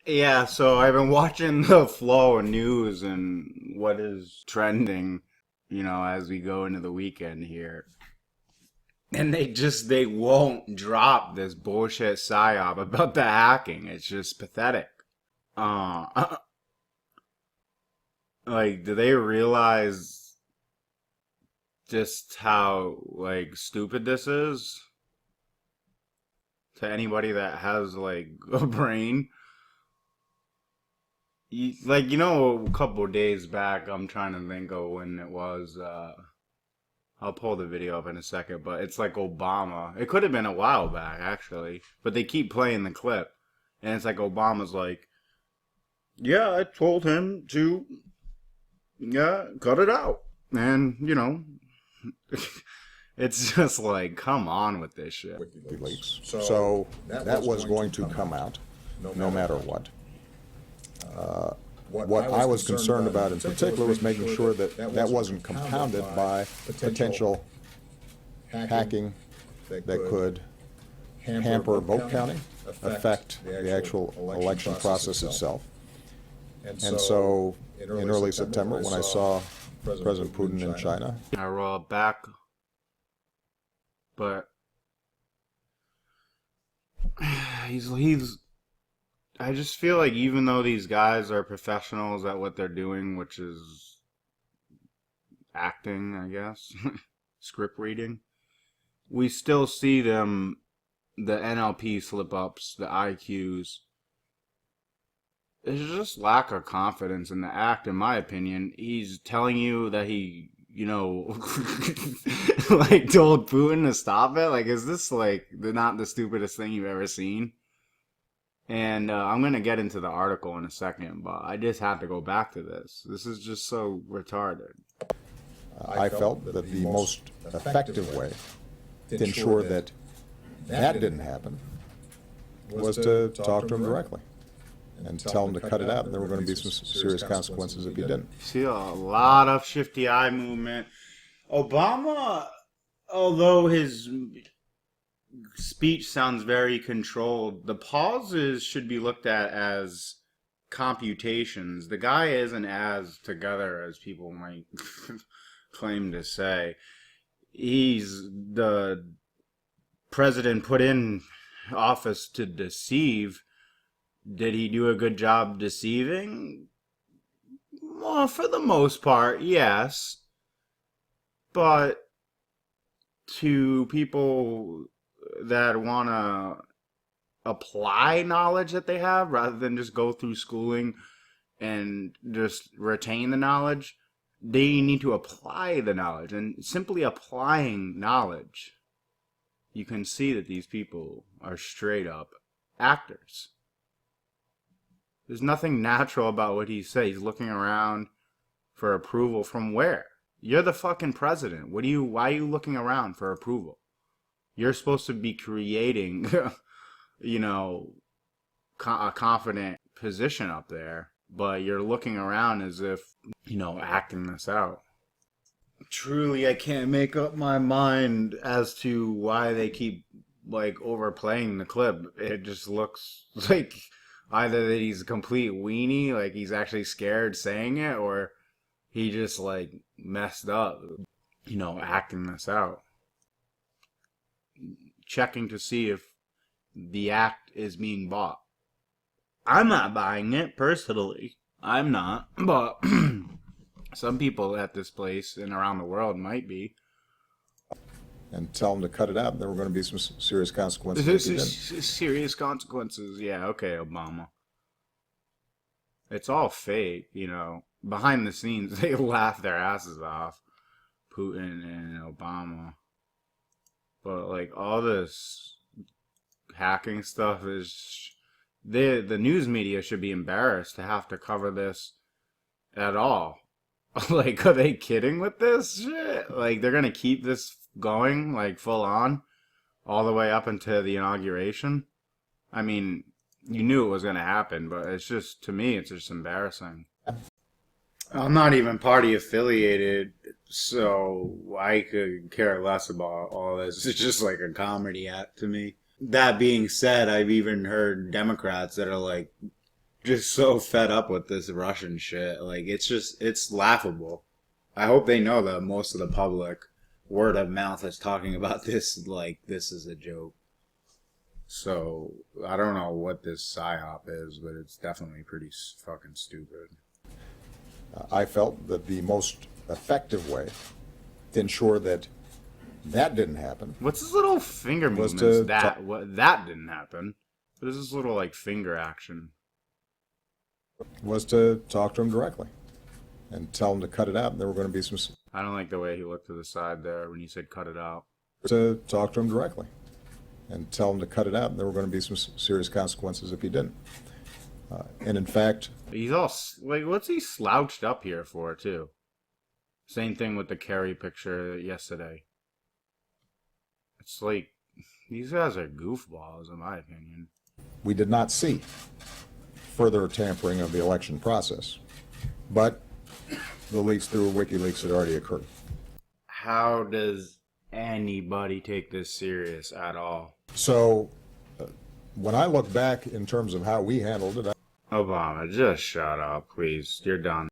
Yeah, so I've been watching the flow of news and what is trending, as we go into the weekend here. And they won't drop this bullshit psyop about the hacking. It's just pathetic. Uh, like, do they realize just how, like, stupid this is? To anybody that has, like, a brain? A couple of days back, I'm trying to think of when it was. I'll pull the video up in a second, but it's like Obama. It could have been a while back, actually, but they keep playing the clip, and it's like Obama's like, "Yeah, I told him to, yeah, cut it out," and it's just like, come on with this shit. WikiLeaks. So that was going to come out no matter what. What I was concerned about in particular was making sure that that wasn't compounded by potential hacking that could hamper vote counting, affect the actual election process itself. And so in early September, when I saw President Putin in China, I roll it back, but he's I just feel like even though these guys are professionals at what they're doing, which is acting, I guess, script reading, we still see them, the NLP slip ups, the IQs. There's just lack of confidence in the act, in my opinion. He's telling you that he, like told Putin to stop it. Like, is this like not the stupidest thing you've ever seen? And I'm going to get into the article in a second, but I just have to go back to this. This is just so retarded. I felt that the most effective way to ensure that that didn't happen was to talk to him directly and tell him to cut it out. And there were going to be some serious consequences if he didn't. See a lot of shifty eye movement. Obama, although his speech sounds very controlled, the pauses should be looked at as computations. The guy isn't as together as people might claim to say. He's the president put in office to deceive. Did he do a good job deceiving? Well, for the most part, yes. But to people that want to apply knowledge that they have rather than just go through schooling and just retain the knowledge, they need to apply the knowledge. And simply applying knowledge, you can see that these people are straight up actors. There's nothing natural about what he says. He's looking around for approval from where? You're the fucking president. Why are you looking around for approval? You're supposed to be creating, a confident position up there, but you're looking around as if, acting this out. Truly, I can't make up my mind as to why they keep, like, overplaying the clip. It just looks like either that he's a complete weenie, like he's actually scared saying it, or he just, like, messed up, acting this out. Checking to see if the act is being bought. I'm not buying it, personally. I'm not, but some people at this place and around the world might be. And tell them to cut it out. There were going to be some serious consequences if he didn't. Serious consequences, yeah, okay, Obama. It's all fake, Behind the scenes, they laugh their asses off, Putin and Obama. But, like, all this hacking stuff is... The news media should be embarrassed to have to cover this at all. Like, are they kidding with this shit? Like, they're gonna keep this going, like, full on, all the way up until the inauguration? I mean, you knew it was gonna happen, but it's just, to me, it's just embarrassing. I'm not even party affiliated, so I could care less about all this. It's just like a comedy act to me. That being said, I've even heard Democrats that are like, just so fed up with this Russian shit. Like, it's laughable. I hope they know that most of the public, word of mouth, is talking about this like this is a joke. So, I don't know what this PSYOP is, but it's definitely pretty fucking stupid. I felt that the most effective way to ensure that that didn't happen. What's this little finger Was movements? to That didn't happen. What is this little, like, finger action? Was to talk to him directly and tell him to cut it out. And there were going to be some. I don't like the way he looked to the side there when you said cut it out. To talk to him directly and tell him to cut it out. And there were going to be some serious consequences if he didn't. And in fact, He's all, like, what's he slouched up here for, too? Same thing with the Kerry picture yesterday. It's like, these guys are goofballs, in my opinion. we did not see further tampering of the election process. But the leaks through WikiLeaks had already occurred. How does anybody take this serious at all? So when I look back in terms of how we handled it, Obama, just shut up, please. You're done.